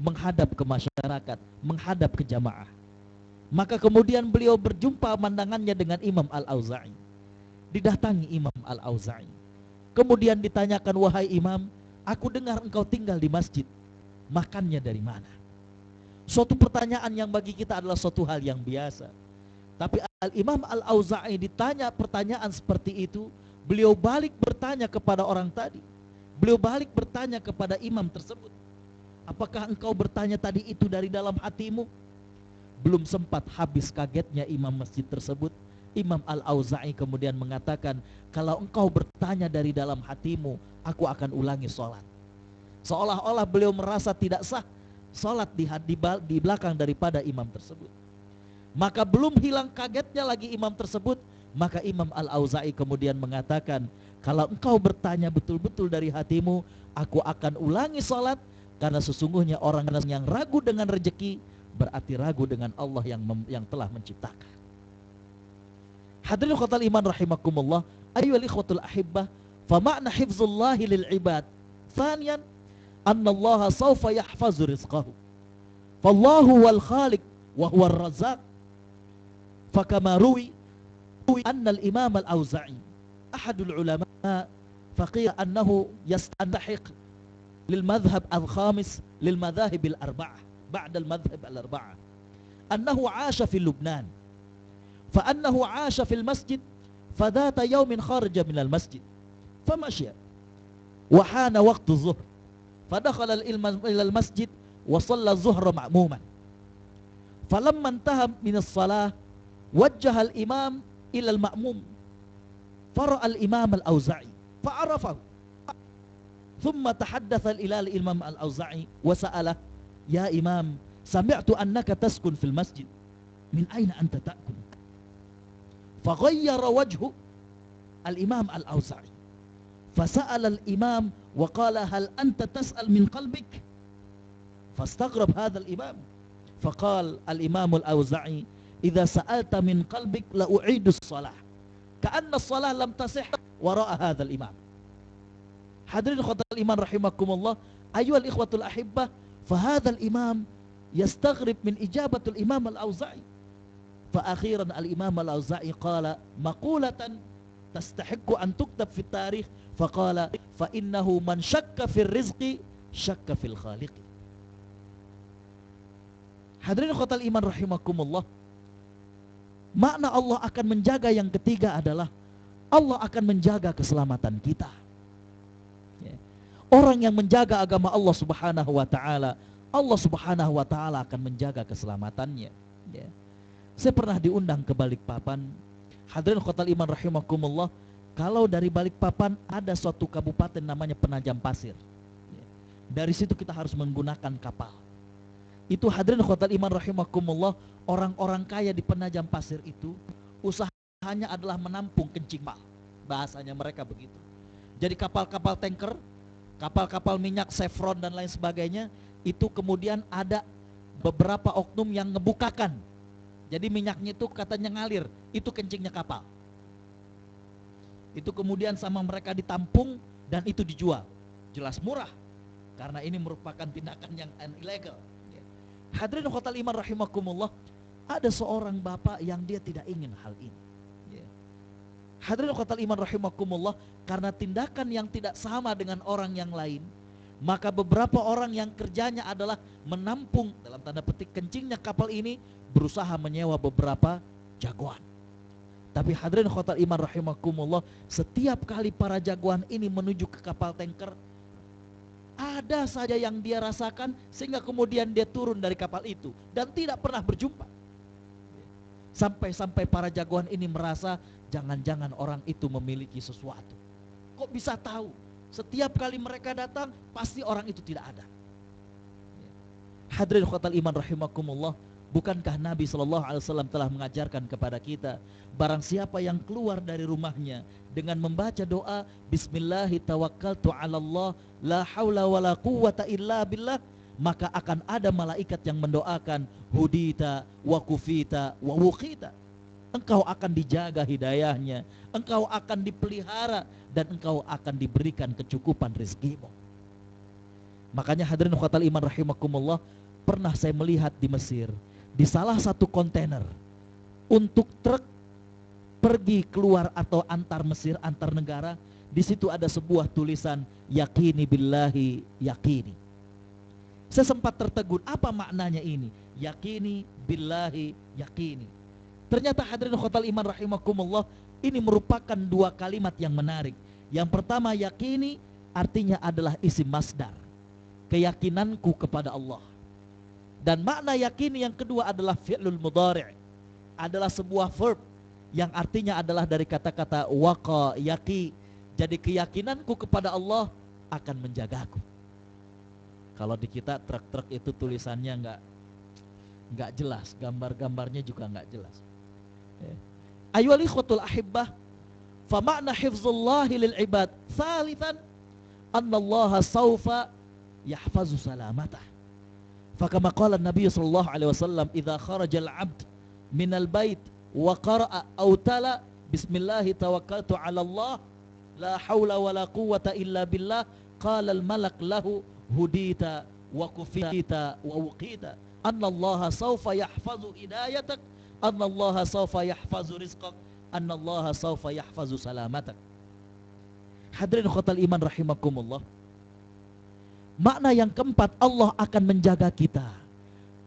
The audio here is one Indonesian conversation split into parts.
menghadap ke masyarakat, menghadap ke jamaah. Maka kemudian beliau berjumpa pandangannya dengan Imam Al-Auza'i. Didatangi Imam Al-Auza'i. Kemudian ditanyakan, wahai Imam, aku dengar engkau tinggal di masjid. Makannya dari mana? Suatu pertanyaan yang bagi kita adalah suatu hal yang biasa. Tapi Al-Imam Al-Auza'i ditanya pertanyaan seperti itu, beliau balik bertanya kepada orang tadi. Beliau balik bertanya kepada imam tersebut, apakah engkau bertanya tadi itu dari dalam hatimu? Belum sempat habis kagetnya imam masjid tersebut, Imam Al-Auza'i kemudian mengatakan, kalau engkau bertanya dari dalam hatimu, aku akan ulangi sholat. Seolah-olah beliau merasa tidak sah sholat di belakang daripada imam tersebut. Maka belum hilang kagetnya lagi imam tersebut, maka Imam Al-Auza'i kemudian mengatakan, kalau engkau bertanya betul-betul dari hatimu, aku akan ulangi sholat, karena sesungguhnya orang yang ragu dengan rezeki berarti ragu dengan Allah yang telah menciptakan. Hadirin khotal iman rahimakumullah, ayyuhal ikhwatul ahibbah, fa ma'na hifzullahi lil ibad thaniyan annallaha sawfa yahfazu rizqahu, fallahu wal khaliq wa huwa ar-razzaq. Fakama ruwi anna al-imam al-Auza'i ahadul ulama faqila annahu yastandahiq lil madhhab al-khamis lil madhahib al-arba'ah ba'da al-madhhab al-arba'ah annahu 'asha fi Lubnan fa annahu 'asha fil masjid fadata yawmin kharaja min al-masjid famasya wa hana waqtu zuhr fadakhala ila al-masjid wa shalla az-zuhra ma'muman falamma intaha min as-salah wajjaha al-imam ila al-ma'mum fara'a al-imam al-Auza'i fa'arafahu thumma tahaddatha ila al-imam al-Auza'i wa sa'alah ya imam sami'tu annaka taskun fil masjid min ayna anta ta'kul faghayyara wajhu al-imam al-Auza'i fasa'ala al-imam wa qala hal anta tas'al min qalbik fastaghrab hadha al-imam faqala al-imam al-Auza'i idza sa'alta min qalbik la u'idu as-salah ka'anna as-salah lam tasih wara'a hadzal imam. Hadirin khotal iman rahimakumullah, ayyuhal ikhwatul ahibbah, fa hadzal imam yastaghrib min ijabatul imam al-Auza'i. Fa akhiran al-imam al-Auza'i qala maqulatan tastahiqqu an tuktab fi tarikh, fa qala fa innahu man syakka fil rizqi syakka fil khaliq. Hadirin khotal iman rahimakumullah, makna Allah akan menjaga yang ketiga adalah Allah akan menjaga keselamatan kita. Orang yang menjaga agama Allah subhanahu wa ta'ala, Allah subhanahu wa ta'ala akan menjaga keselamatannya. Saya pernah diundang ke Balikpapan. Hadirin khotal iman rahimakumullah, kalau dari Balikpapan ada suatu kabupaten namanya Penajam Pasir. Dari situ kita harus menggunakan kapal. Itu hadirin khotal iman rahimakumullah, orang-orang kaya di Penajam Pasir itu usahanya adalah menampung kencing mal. Bahasanya mereka begitu. Jadi kapal-kapal tanker, kapal-kapal minyak Chevron dan lain sebagainya, itu kemudian ada beberapa oknum yang ngebukakan. Jadi minyaknya itu katanya ngalir, itu kencingnya kapal. Itu kemudian sama mereka ditampung dan itu dijual. Jelas murah, karena ini merupakan tindakan yang ilegal. Hadirin khotal iman rahimakumullah, ada seorang bapak yang dia tidak ingin hal ini. Hadirin khotal iman rahimakumullah, karena tindakan yang tidak sama dengan orang yang lain, maka beberapa orang yang kerjanya adalah menampung dalam tanda petik kencingnya kapal ini, berusaha menyewa beberapa jagoan. Tapi hadirin khotal iman rahimakumullah, setiap kali para jagoan ini menuju ke kapal tanker, ada saja yang dia rasakan sehingga kemudian dia turun dari kapal itu dan tidak pernah berjumpa. Sampai-sampai para jagoan ini merasa jangan-jangan orang itu memiliki sesuatu. Kok bisa tahu? Setiap kali mereka datang pasti orang itu tidak ada. Hadirin khotal iman rahimakumullah, bukankah Nabi SAW telah mengajarkan kepada kita, barang siapa yang keluar dari rumahnya dengan membaca doa Bismillahi tawakkaltu ala Allah la hawla wa la quwwata illa billah, maka akan ada malaikat yang mendoakan hudita wa kufita wa wuqita. Engkau akan dijaga hidayahnya, engkau akan dipelihara, dan engkau akan diberikan kecukupan rezekimu. Makanya hadirin khotal iman rahimakumullah, pernah saya melihat di Mesir, di salah satu kontainer untuk truk pergi keluar atau antar Mesir, antar negara, di situ ada sebuah tulisan yakini billahi yakini. Saya sempat tertegun, apa maknanya ini? Yakini billahi yakini. Ternyata hadirin khotal iman rahimakumullah, ini merupakan dua kalimat yang menarik. Yang pertama, yakini artinya adalah isim masdar, keyakinanku kepada Allah. Dan makna yakini yang kedua adalah fi'lul mudhari', adalah sebuah verb yang artinya adalah dari kata-kata waqa yaqi. Jadi keyakinanku kepada Allah akan menjagaku. Kalau di kita truk-truk itu tulisannya nggak jelas, gambar-gambarnya juga nggak jelas. Ayyuhal ikhwatul ahibbah, fa ma'na hifzullahi lil ibad tsalitsan annallaha sawfa yahfazu salamatah. Fa kama qala an-nabiy sallallahu alaihi wasallam, idza kharaja al-'abd min al-bait wa qara'a aw tala bismillah tawakkaltu 'ala Allah la haula wala quwwata illa billah, qala al-malak lahu hudita wa kufita wa uqita annallaha sawfa yahfazu hidayatak, annallaha sawfa yahfazu rizqak, annallaha sawfa yahfazu salamatak. Hadirin khotal iman rahimakumullah, makna yang keempat, Allah akan menjaga kita.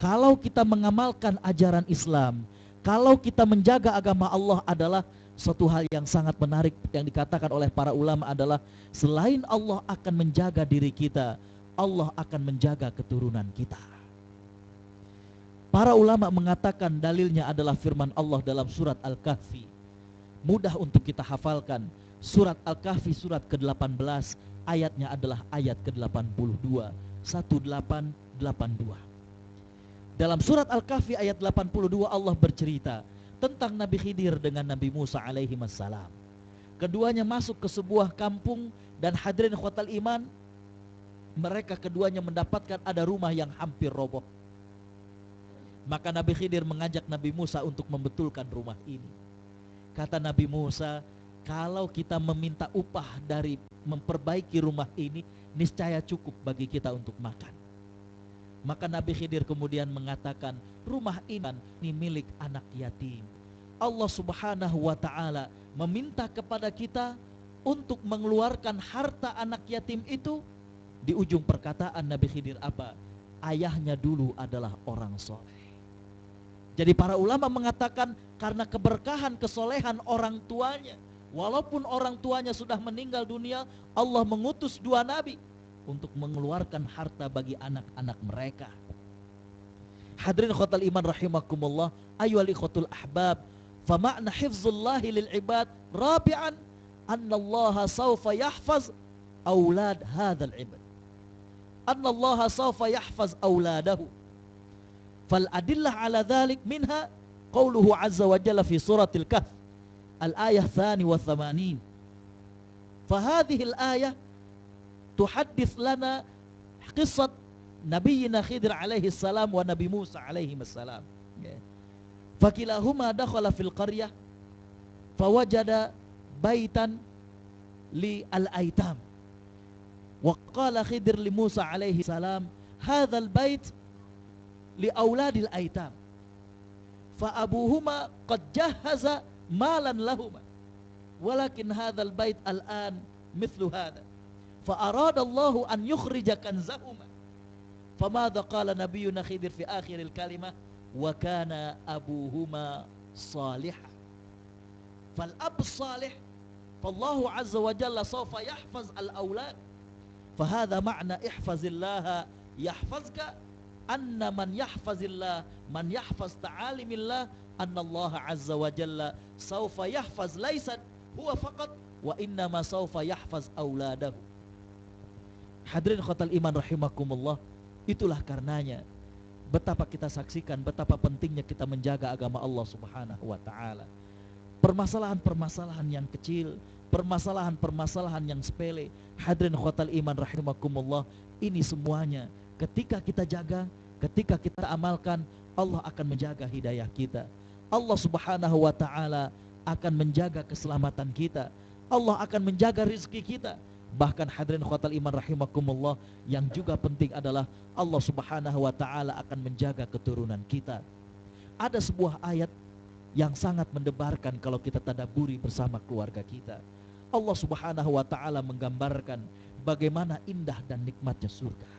Kalau kita mengamalkan ajaran Islam, kalau kita menjaga agama Allah, adalah suatu hal yang sangat menarik. Yang dikatakan oleh para ulama adalah, selain Allah akan menjaga diri kita, Allah akan menjaga keturunan kita. Para ulama mengatakan dalilnya adalah firman Allah dalam surat Al-Kahfi. Mudah untuk kita hafalkan. Surat Al-Kahfi surat ke-18, ayatnya adalah ayat ke-82, 1882. Dalam surat Al-Kahfi ayat 82, Allah bercerita tentang Nabi Khidir dengan Nabi Musa alaihi wassalam. Keduanya masuk ke sebuah kampung, dan hadirin khotal iman, mereka keduanya mendapatkan ada rumah yang hampir roboh. Maka Nabi Khidir mengajak Nabi Musa untuk membetulkan rumah ini. Kata Nabi Musa, kalau kita meminta upah dari memperbaiki rumah ini, niscaya cukup bagi kita untuk makan. Maka Nabi Khidir kemudian mengatakan, rumah ini milik anak yatim. Allah subhanahu wa ta'ala meminta kepada kita untuk mengeluarkan harta anak yatim itu. Di ujung perkataan Nabi Khidir apa? Ayahnya dulu adalah orang soleh. Jadi para ulama mengatakan, karena keberkahan kesolehan orang tuanya, walaupun orang tuanya sudah meninggal dunia, Allah mengutus dua nabi untuk mengeluarkan harta bagi anak-anak mereka. Hadirin khotal iman rahimakumullah, ayyuhal ikhwatul ahbab, fa ma'na hifzullahi lil ibad rabi'an annallaha sawfa yahfaz aulad hadzal ibad, annallaha sawfa yahfaz auladahu. Fal adillah ala dhalik minha qawluhu azza wa jalla fi suratil kahf al-ayah 82. Fahadhihi al-ayah tuhaddits lana qissat Nabiyina Khidir alaihi salam wa Nabi Musa alaihi salam. Fakilahuma dakhala fil qaryah fawajada baitan li al-aitam. Wa qala Khidir li Musa alaihi salam, hadzal bait li auladil aitam. Fa abuhuma qad jahaza malan lahuma. Walakin hadzal bait al-an mithlu hadha. Fa arada Allah an yukhrija kanzahuma. فماذا قال نبينا خضر في آخر الكلمة وكان أبوهما صالحا. فالأب الصالح فالله عز وجل سوف يحفظ الأولاد. فهذا معنى احفظ الله يحفظك، أن من يحفظ الله من يحفظ تعاليم الله أن الله عز وجل سوف يحفظ ليس هو فقط وإنما سوف يحفظ أولاده. Hadirin khotal iman rahimakumullah, itulah karenanya betapa kita saksikan betapa pentingnya kita menjaga agama Allah subhanahu wa ta'ala. Permasalahan-permasalahan yang kecil, permasalahan-permasalahan yang sepele, hadirin khotal iman rahimakumullah, ini semuanya ketika kita jaga, ketika kita amalkan, Allah akan menjaga hidayah kita. Allah subhanahu wa ta'ala akan menjaga keselamatan kita. Allah akan menjaga rizki kita. Bahkan hadirin khotal iman rahimakumullah, yang juga penting adalah Allah Subhanahu wa taala akan menjaga keturunan kita. Ada sebuah ayat yang sangat mendebarkan kalau kita tadabburi bersama keluarga kita. Allah Subhanahu wa taala menggambarkan bagaimana indah dan nikmatnya surga.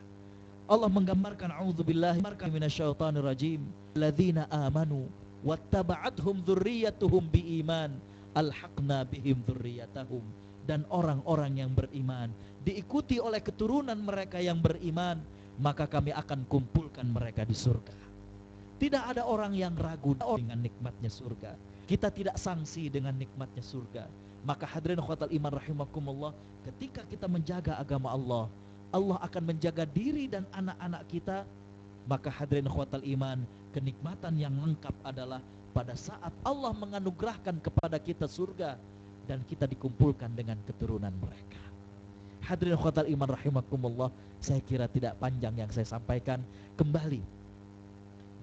Allah menggambarkan, a'udzubillahi minasyaitonir rajim, alladzina amanu wattaba'athum dzurriyyatuhum biiman alhaqna bihim dzurriyyatahum. Dan orang-orang yang beriman diikuti oleh keturunan mereka yang beriman, maka kami akan kumpulkan mereka di surga. Tidak ada orang yang ragu dengan nikmatnya surga. Kita tidak sangsi dengan nikmatnya surga. Maka hadirin khotal iman rahimakumullah, ketika kita menjaga agama Allah, Allah akan menjaga diri dan anak-anak kita. Maka hadirin khotal iman, kenikmatan yang lengkap adalah pada saat Allah menganugerahkan kepada kita surga dan kita dikumpulkan dengan keturunan mereka. Hadirin khotal iman rahimakumullah, saya kira tidak panjang yang saya sampaikan. Kembali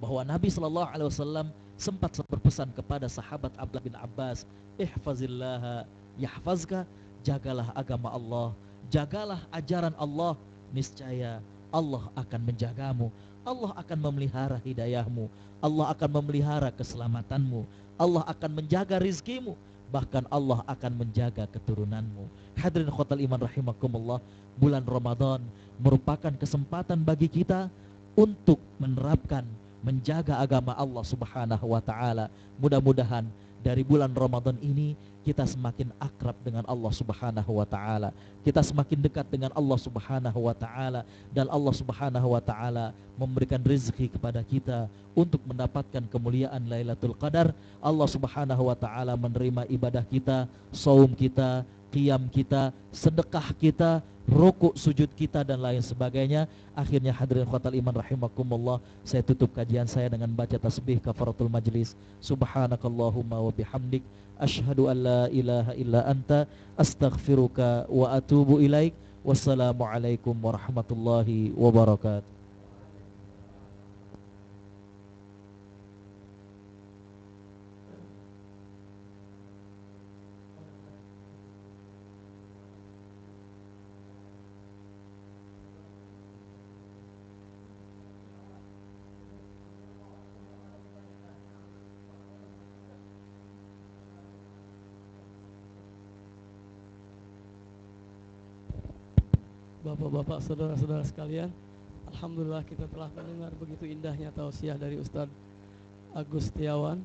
bahwa Nabi SAW sempat berpesan kepada sahabat Abdullah bin Abbas, ihfazillaha yahfazka, jagalah agama Allah, jagalah ajaran Allah, niscaya Allah akan menjagamu, Allah akan memelihara hidayahmu, Allah akan memelihara keselamatanmu, Allah akan menjaga rizkimu, bahkan Allah akan menjaga keturunanmu. Hadirin khotal iman rahimakumullah, bulan Ramadan merupakan kesempatan bagi kita untuk menerapkan, menjaga agama Allah Subhanahu wa taala. Mudah-mudahan dari bulan Ramadan ini kita semakin akrab dengan Allah Subhanahu wa taala. Kita semakin dekat dengan Allah Subhanahu wa taala, dan Allah Subhanahu wa taala memberikan rezeki kepada kita untuk mendapatkan kemuliaan Lailatul Qadar. Allah Subhanahu wa taala menerima ibadah kita, saum kita, qiyam kita, sedekah kita, rukuk sujud kita dan lain sebagainya. Akhirnya hadirin khotal iman rahimakumullah, saya tutup kajian saya dengan baca tasbih kafaratul majlis. Subhanakallahumma wa bihamdik, asyhadu an la ilaha illa anta, astaghfiruka wa atubu ilaik. Wassalamualaikum warahmatullahi wabarakatuh. Bapak-bapak, saudara-saudara sekalian, alhamdulillah kita telah mendengar begitu indahnya tausiah dari Ustadz Agus Setiawan.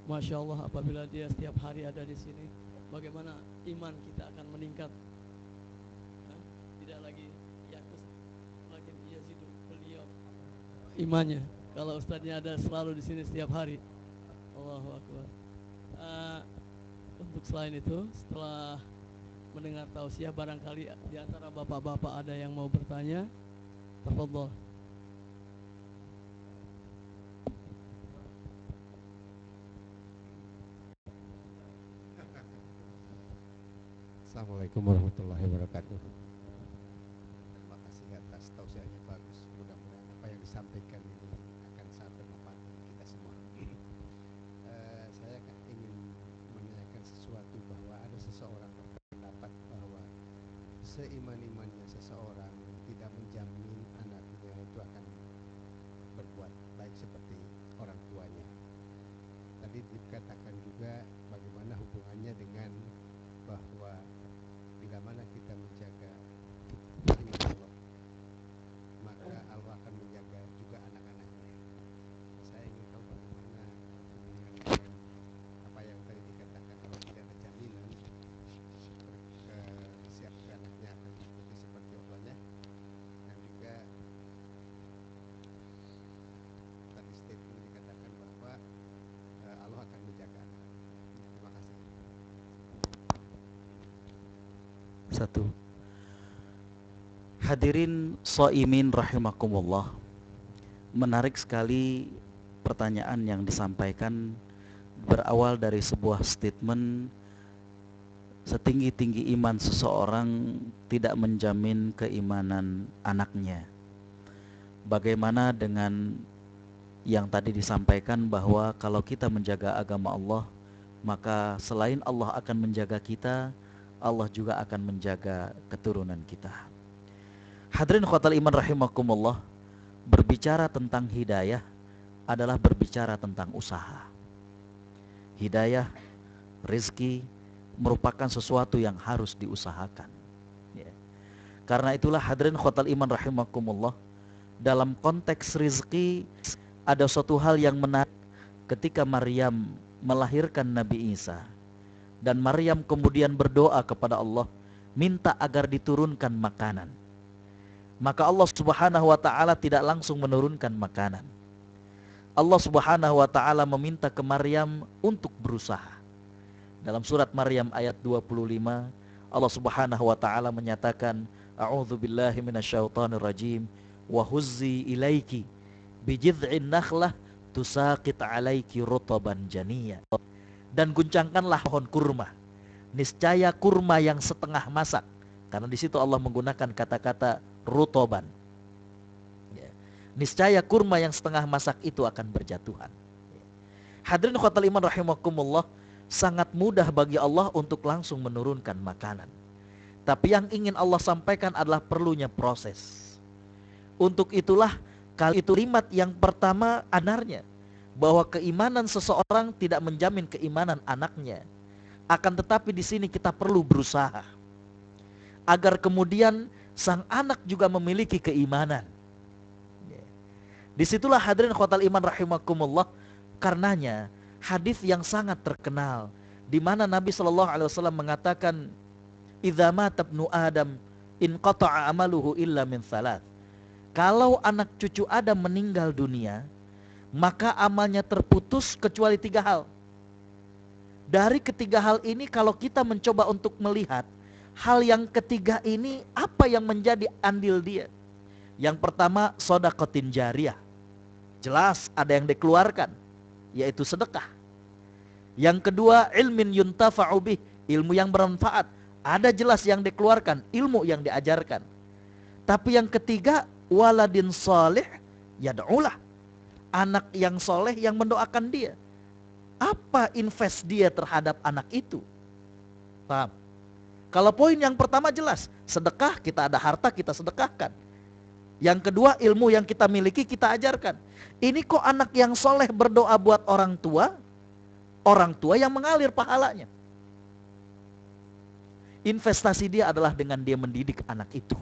Masya Allah, apabila dia setiap hari ada di sini, bagaimana iman kita akan meningkat. Tidak lagi yakus, lagi yazidu beliau imannya. Kalau Ustadznya ada selalu di sini setiap hari. Allahu Akbar. Untuk selain itu, setelah mendengar tausiah, barangkali di antara bapak-bapak ada yang mau bertanya. Tafadhol. Assalamualaikum warahmatullahi wabarakatuh. Terima kasih atas tausiahnya bagus. Mudah-mudahan apa yang disampaikan ini akan sangat bermanfaat bagi kita semua. Saya ingin menanyakan sesuatu, bahwa ada seseorang berpendapat bahwa seiman-imannya seseorang tidak menjamin anaknya itu akan berbuat baik seperti orang tuanya. Tadi dikatakan juga bagaimana hubungannya dengan bahwa bila mana kita menjaga iman Allah, maka Allah akan menjaga juga anak-anaknya. Saya ingin tahu bagaimana hubungan dengan apa yang tadi dikatakan, bahwa tidak ada jaminan siapa anaknya akan mengikuti seperti Allahnya, dan juga tadi statement dikatakan bahwa Allah akan menjaga. Terima kasih. Satu. Hadirin shaimin rahimakumullah, menarik sekali pertanyaan yang disampaikan, berawal dari sebuah statement, setinggi-tinggi iman seseorang tidak menjamin keimanan anaknya. Bagaimana dengan yang tadi disampaikan bahwa kalau kita menjaga agama Allah, maka selain Allah akan menjaga kita, Allah juga akan menjaga keturunan kita. Hadirin khotal iman rahimakumullah, berbicara tentang hidayah adalah berbicara tentang usaha. Hidayah, rezeki merupakan sesuatu yang harus diusahakan. Ya. Karena itulah hadirin khotal iman rahimakumullah, dalam konteks rezeki ada suatu hal yang menarik ketika Maryam melahirkan Nabi Isa. Dan Maryam kemudian berdoa kepada Allah, minta agar diturunkan makanan. Maka Allah Subhanahu wa ta'ala tidak langsung menurunkan makanan. Allah Subhanahu wa ta'ala meminta ke Maryam untuk berusaha. Dalam surat Maryam ayat 25, Allah Subhanahu wa ta'ala menyatakan, A'udzu billahi minasyaitonir rajim, wa huzzi ilaiki bijid'in nakhlah tusaqit 'alaiki rutaban janiyya. Dan guncangkanlah pohon kurma, niscaya kurma yang setengah masak, karena di situ Allah menggunakan kata-kata rutoban. Ya. Niscaya kurma yang setengah masak itu akan berjatuhan. Ya. Hadirin khotal iman rahimakumullah, sangat mudah bagi Allah untuk langsung menurunkan makanan. Tapi yang ingin Allah sampaikan adalah perlunya proses. Untuk itulah kalimat yang pertama anarnya, bahwa keimanan seseorang tidak menjamin keimanan anaknya. Akan tetapi di sini kita perlu berusaha agar kemudian sang anak juga memiliki keimanan. Disitulah hadirin khotal iman rahimakumullah, karenanya hadis yang sangat terkenal di mana Nabi SAW mengatakan, idza mata ibnu Adam inqata'a amaluhu illa min thalath. Kalau anak cucu Adam meninggal dunia, maka amalnya terputus kecuali 3 hal. Dari ketiga hal ini kalau kita mencoba untuk melihat hal yang ketiga ini apa yang menjadi andil dia. Yang pertama shadaqatin jariyah. Jelas ada yang dikeluarkan, yaitu sedekah. Yang kedua ilmin yuntafa'u bih, ilmu yang bermanfaat. Ada jelas yang dikeluarkan, ilmu yang diajarkan. Tapi yang ketiga waladin salih yad'ulah, anak yang soleh yang mendoakan dia. Apa invest dia terhadap anak itu? Paham? Kalau poin yang pertama jelas, sedekah, kita ada harta kita sedekahkan. Yang kedua ilmu yang kita miliki kita ajarkan. Ini kok anak yang soleh berdoa buat orang tua yang mengalir pahalanya. Investasi dia adalah dengan dia mendidik anak itu.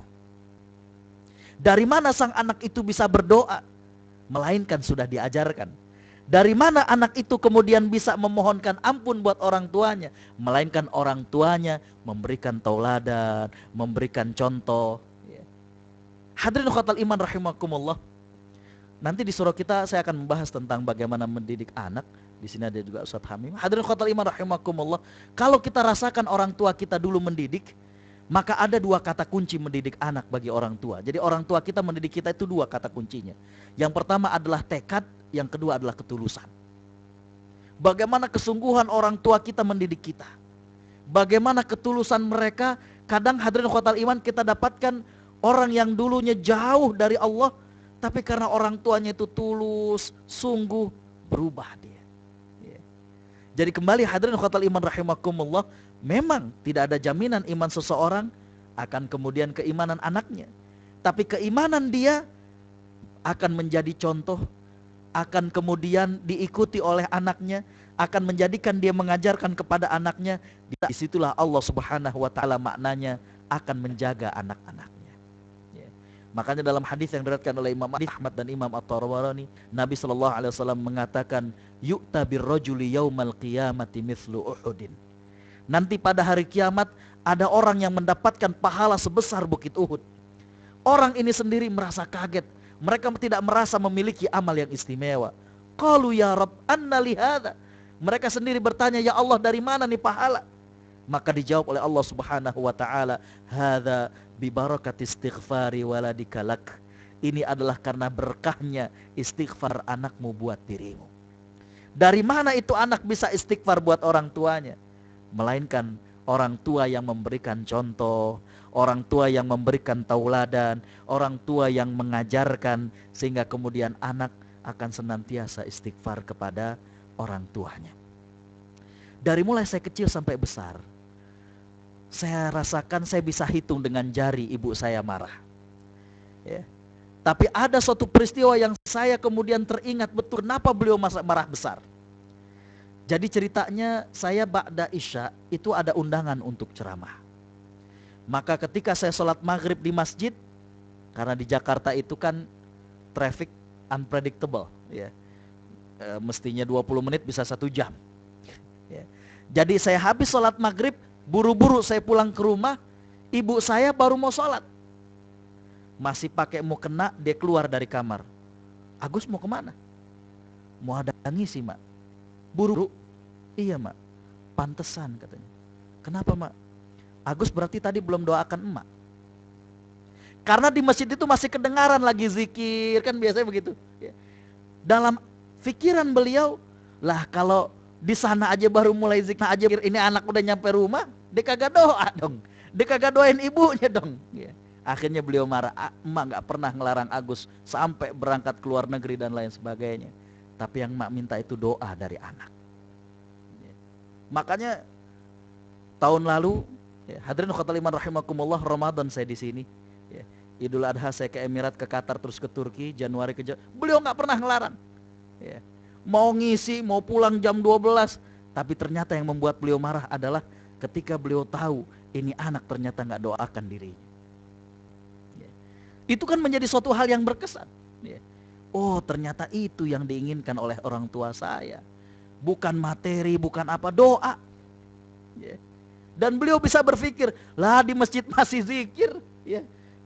Dari mana sang anak itu bisa berdoa? Melainkan sudah diajarkan. Dari mana anak itu kemudian bisa memohonkan ampun buat orang tuanya? Melainkan orang tuanya memberikan tauladan, memberikan contoh. Hadirin khotal iman rahimakumullah. Nanti di surah kita saya akan membahas tentang bagaimana mendidik anak. Di sini ada juga Ustaz Hamim. Hadirin khotal iman rahimakumullah. Kalau kita rasakan orang tua kita dulu mendidik, maka ada 2 kata kunci mendidik anak bagi orang tua. Jadi orang tua kita mendidik kita itu 2 kata kuncinya. Yang pertama adalah tekad, yang kedua adalah ketulusan. Bagaimana kesungguhan orang tua kita mendidik kita, bagaimana ketulusan mereka. Kadang hadirin khotal iman kita dapatkan orang yang dulunya jauh dari Allah, tapi karena orang tuanya itu tulus, sungguh, berubah dia. Jadi kembali hadirin khotal iman rahimakumullah, memang tidak ada jaminan iman seseorang akan kemudian keimanan anaknya. Tapi keimanan dia akan menjadi contoh, akan kemudian diikuti oleh anaknya, akan menjadikan dia mengajarkan kepada anaknya. Disitulah Allah Subhanahu wa ta'ala maknanya akan menjaga anak-anaknya. Makanya dalam hadis yang diriwayatkan oleh Imam Ahmad dan Imam At-Tabarani, Nabi SAW mengatakan, yu'ta birrajuli yaumal qiyamati mithlu Uhudin. Nanti pada hari kiamat ada orang yang mendapatkan pahala sebesar bukit Uhud. Orang ini sendiri merasa kaget. Mereka tidak merasa memiliki amal yang istimewa. Qalu ya Rabb anna li hadza. Mereka sendiri bertanya, ya Allah dari mana nih pahala? Maka dijawab oleh Allah Subhanahu wa taala, hadza bi barakati istighfari waladika lak. Ini adalah karena berkahnya istighfar anakmu buat dirimu. Dari mana itu anak bisa istighfar buat orang tuanya? Melainkan orang tua yang memberikan contoh, orang tua yang memberikan tauladan, orang tua yang mengajarkan, sehingga kemudian anak akan senantiasa istighfar kepada orang tuanya. Dari mulai saya kecil sampai besar, Saya rasakan saya bisa hitung dengan jari ibu saya marah. Ya. Tapi ada suatu peristiwa yang saya kemudian teringat betul kenapa beliau marah besar. Jadi ceritanya saya ba'da isya itu ada undangan untuk ceramah. Maka ketika saya sholat maghrib di masjid, karena di Jakarta itu kan traffic unpredictable, ya. Mestinya 20 menit bisa 1 jam. Ya. Jadi saya habis sholat maghrib, buru-buru saya pulang ke rumah, ibu saya baru mau sholat. Masih pakai mau kena, dia keluar dari kamar. Agus mau kemana? Mau ada ngisi, Mak. Buru. Iya, Mak. Pantesan katanya. Kenapa, Mak? Agus berarti tadi belum doakan emak. Karena di masjid itu masih kedengaran lagi zikir, kan biasanya begitu. Dalam pikiran beliau, lah kalau di sana aja baru mulai zikir aja, ini anak udah nyampe rumah, dia kagak doa dong. Dia kagak doain ibunya dong. Akhirnya beliau marah, emak gak pernah ngelarang Agus sampai berangkat ke luar negeri dan lain sebagainya. Tapi yang emak minta itu doa dari anak. Makanya tahun lalu, hadirin khotal iman rahimakumullah, Ramadan saya di sini. Idul Adha saya ke Emirat, ke Qatar, terus ke Turki, Januari ke beliau gak pernah ngelarang. Mau ngisi, mau pulang jam 12. Tapi ternyata yang membuat beliau marah adalah ketika beliau tahu ini anak ternyata gak doakan dirinya. Itu kan menjadi suatu hal yang berkesan. Oh, ternyata itu yang diinginkan oleh orang tua saya. Bukan materi, bukan apa, doa. Dan beliau bisa berpikir, lah di masjid masih zikir.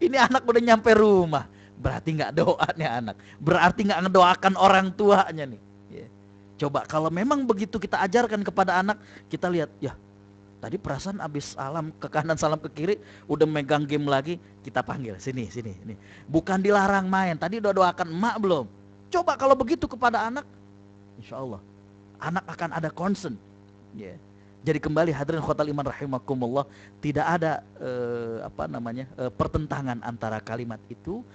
Ini anak udah nyampe rumah, berarti gak doa nih anak. Berarti gak ngedoakan orang tuanya nih. Coba kalau memang begitu kita ajarkan kepada anak, kita lihat, ya tadi perasaan abis salam ke kanan, salam ke kiri, udah megang game lagi, kita panggil, sini. Bukan dilarang main, tadi udah doakan emak belum? Coba kalau begitu kepada anak, insya Allah, anak akan ada concern. Jadi kembali hadirin khotal iman rahimakumullah, tidak ada pertentangan antara kalimat itu.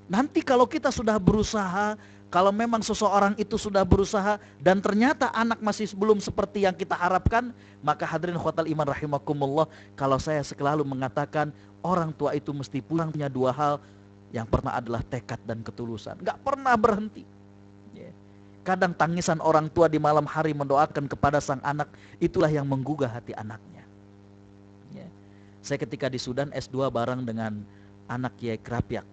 Nanti kalau kita sudah berusaha, kalau memang seseorang itu sudah berusaha dan ternyata anak masih belum seperti yang kita harapkan, maka hadirin khotal iman rahimakumullah, kalau saya selalu mengatakan orang tua itu mesti punya 2 hal. Yang pertama adalah tekad dan ketulusan, gak pernah berhenti. Kadang tangisan orang tua di malam hari mendoakan kepada sang anak, itulah yang menggugah hati anaknya. Saya ketika di Sudan S2 bareng dengan anak Kiai Krapyak.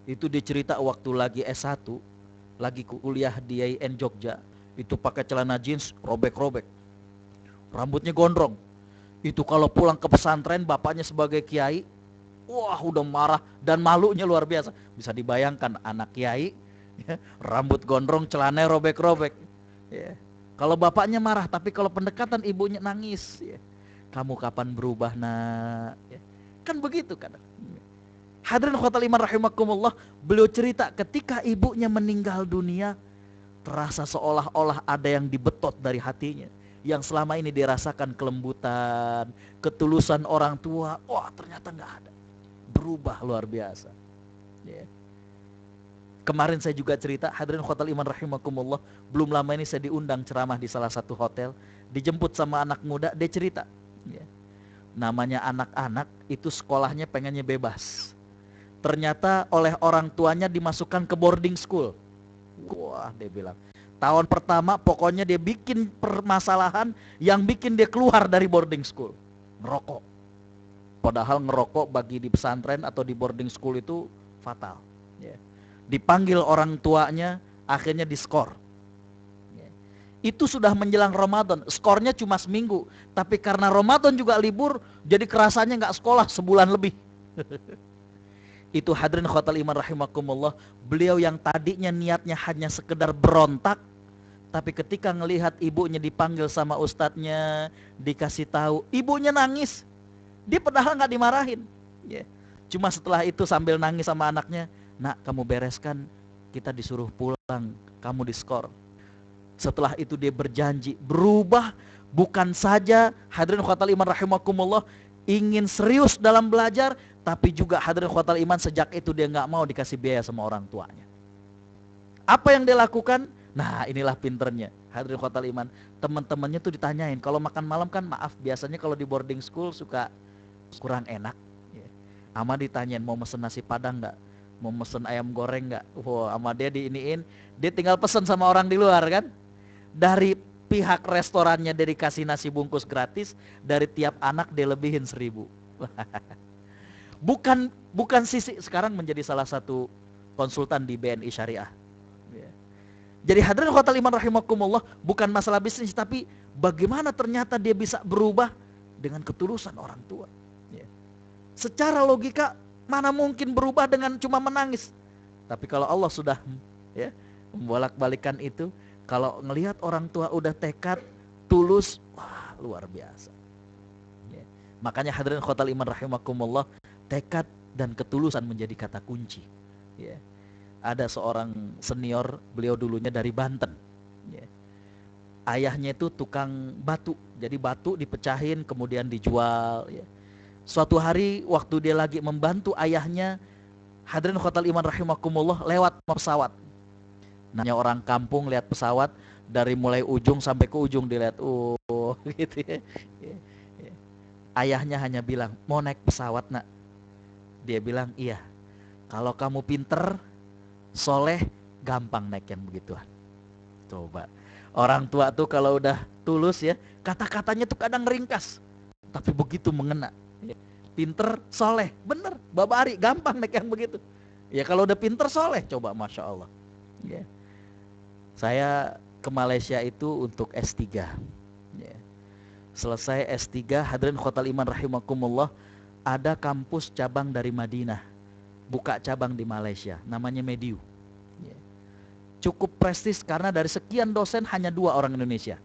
Itu dia cerita waktu lagi S1, lagi kuliah di IAIN Jogja, itu pakai celana jeans robek-robek, rambutnya gondrong. Itu kalau pulang ke pesantren, bapaknya sebagai kiai, wah udah marah dan malunya luar biasa. Bisa dibayangkan anak kiai, rambut gondrong, celana robek-robek. Kalau bapaknya marah, tapi kalau pendekatan ibunya nangis. Kamu kapan berubah, nak? Kan begitu kan. Hadirin khotal iman rahimakumullah, beliau cerita ketika ibunya meninggal dunia, terasa seolah-olah ada yang dibetot dari hatinya. Yang selama ini dirasakan kelembutan, ketulusan orang tua, wah ternyata gak ada. Berubah luar biasa. Kemarin saya juga cerita, hadirin khotal iman rahimakumullah, belum lama ini saya diundang ceramah di salah satu hotel, dijemput sama anak muda, dia cerita. Namanya anak-anak itu sekolahnya pengennya bebas. Ternyata oleh orang tuanya dimasukkan ke boarding school. Wah, dia bilang, tahun pertama pokoknya dia bikin permasalahan yang bikin dia keluar dari boarding school. Ngerokok. Padahal ngerokok bagi di pesantren atau di boarding school itu fatal. Dipanggil orang tuanya, akhirnya diskor. Itu sudah menjelang Ramadan, skornya cuma seminggu. Tapi karena Ramadan juga libur, jadi kerasanya gak sekolah sebulan lebih. Itu hadirin khotal iman rahimakumullah, beliau yang tadinya niatnya hanya sekedar berontak, tapi ketika ngelihat ibunya dipanggil sama ustadznya, dikasih tahu, ibunya nangis. Dia padahal gak dimarahin. Cuma setelah itu sambil nangis sama anaknya, nak kamu bereskan, kita disuruh pulang, kamu diskor. Setelah itu dia berjanji berubah, bukan saja hadirin khotal iman rahimakumullah ingin serius dalam belajar, tapi juga hadirin khotal iman sejak itu dia gak mau dikasih biaya sama orang tuanya. Apa yang dia lakukan? Nah inilah pinternya. Hadirin khotal iman, teman-temannya tuh ditanyain, kalau makan malam kan maaf biasanya kalau di boarding school suka kurang enak. Ya. Ama ditanyain mau mesen nasi padang nggak, mau mesen ayam goreng nggak. Wah, sama dia diiniin, dia tinggal pesen sama orang di luar kan. Dari pihak restorannya dia dikasih nasi bungkus gratis, dari tiap anak dia lebihin 1.000. Bukan sisi sekarang menjadi salah satu konsultan di BNI Syariah. Ya. Jadi hadirin khotal iman rahimakumullah, bukan masalah bisnis, tapi bagaimana ternyata dia bisa berubah dengan ketulusan orang tua. Ya. Secara logika mana mungkin berubah dengan cuma menangis. Tapi kalau Allah sudah ya membolak-balikan itu, kalau ngelihat orang tua udah tekad, tulus, wah luar biasa. Ya. Makanya hadirin khotal iman rahimakumullah, tekad dan ketulusan menjadi kata kunci. Ya. Ada seorang senior, beliau dulunya dari Banten. Ya. Ayahnya itu tukang batu, jadi batu dipecahin kemudian dijual. Ya. Suatu hari waktu dia lagi membantu ayahnya, hadirin khotal iman rahimakumullah, lewat pesawat. Nanya orang kampung lihat pesawat, dari mulai ujung sampai ke ujung dilihat, gitu ya. Ya. Ya. Ayahnya hanya bilang, mau naik pesawat nak? Dia bilang, iya. Kalau kamu pinter, soleh, gampang naik yang begituan. Coba orang tua tuh kalau udah tulus ya, kata-katanya tuh kadang ringkas, tapi begitu mengena. Pinter, soleh, bener, babari, gampang naik yang begitu. Ya kalau udah pinter, soleh, coba Masya Allah. Ya. Saya ke Malaysia itu untuk S3. Ya. Selesai S3, hadirin khotal iman rahimakumullah, ada kampus cabang dari Madinah buka cabang di Malaysia, namanya Mediu. Ya. Cukup prestis karena dari sekian dosen hanya 2 orang Indonesia.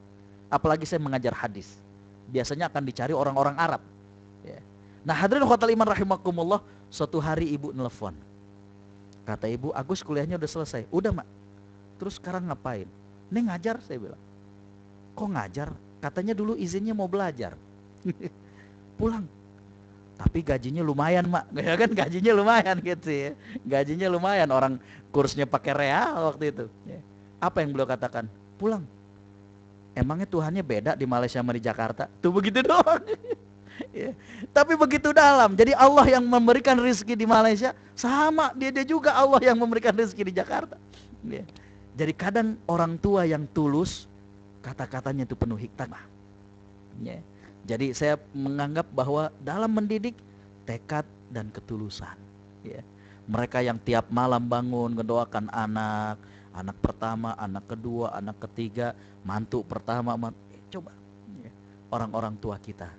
Apalagi saya mengajar hadis, biasanya akan dicari orang-orang Arab. Ya. Nah hadirin khotal iman rahimakumullah, suatu hari ibu nelfon. Kata ibu, Agus kuliahnya udah selesai. Udah mak. Terus sekarang ngapain? Ini ngajar, saya bilang. Kok ngajar? Katanya dulu izinnya mau belajar. Pulang. Tapi gajinya lumayan mak, ya kan, gajinya lumayan gitu ya, gajinya lumayan, orang kursnya pakai real waktu itu. Ya. Apa yang beliau katakan? Pulang. Emangnya Tuhannya beda di Malaysia sama di Jakarta? Tuh begitu doang. Ya. Tapi begitu dalam. Jadi Allah yang memberikan rezeki di Malaysia sama dia juga Allah yang memberikan rezeki di Jakarta. Ya. Jadi kadang orang tua yang tulus, kata-katanya itu penuh hikmah. Ya. Jadi saya menganggap bahwa dalam mendidik, tekad dan ketulusan. Ya. Mereka yang tiap malam bangun ngedoakan anak, anak pertama, anak kedua, anak ketiga, mantu pertama, coba ya. Orang-orang tua kita.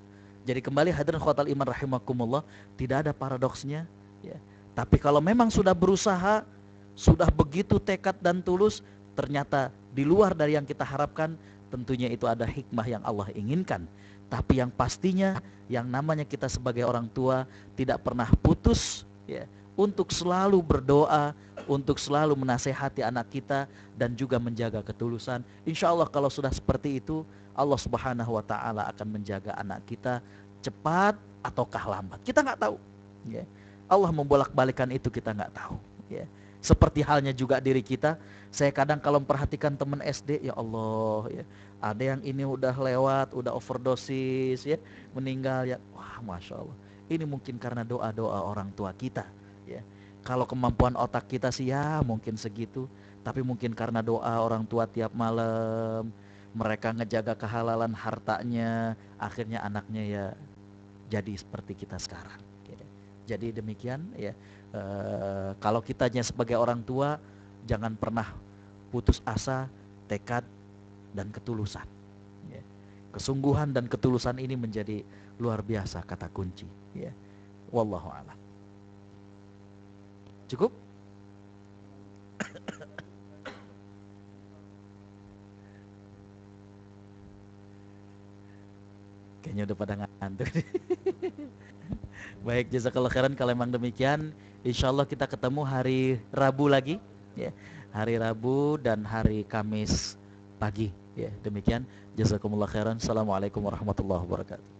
Jadi kembali hadirin khotal iman rahimakumullah, tidak ada paradoksnya. Ya. Tapi kalau memang sudah berusaha, sudah begitu tekad dan tulus, ternyata di luar dari yang kita harapkan, tentunya itu ada hikmah yang Allah inginkan. Tapi yang pastinya yang namanya kita sebagai orang tua tidak pernah putus ya, untuk selalu berdoa, untuk selalu menasehati anak kita dan juga menjaga ketulusan. Insya Allah kalau sudah seperti itu, Allah Subhanahu wa Ta'ala akan menjaga anak kita cepat ataukah lambat. Kita nggak tahu. Ya. Allah membolak-balikan itu, kita nggak tahu. Ya. Seperti halnya juga diri kita. Saya kadang kalau memperhatikan teman SD, ya Allah, ya, ada yang ini udah lewat, udah overdosis, ya, meninggal, ya, wah, Masya Allah. Ini mungkin karena doa-doa orang tua kita, ya. Kalau kemampuan otak kita sih ya mungkin segitu, tapi mungkin karena doa orang tua tiap malam, mereka ngejaga kehalalan hartanya, akhirnya anaknya ya jadi seperti kita sekarang. Ya. Jadi demikian, ya. Kalau kitanya sebagai orang tua, jangan pernah putus asa, tekad dan ketulusan. Ya. Kesungguhan dan ketulusan ini menjadi luar biasa kata kunci. Ya. Wallahu a'lam. Cukup? Kayaknya udah pada ngantuk. Baik, jazakallah khairan. Kalau memang demikian, insyaallah kita ketemu hari Rabu lagi, ya. Hari Rabu dan hari Kamis pagi, ya. Demikian, jazakumullah khairan. Assalamualaikum warahmatullahi wabarakatuh.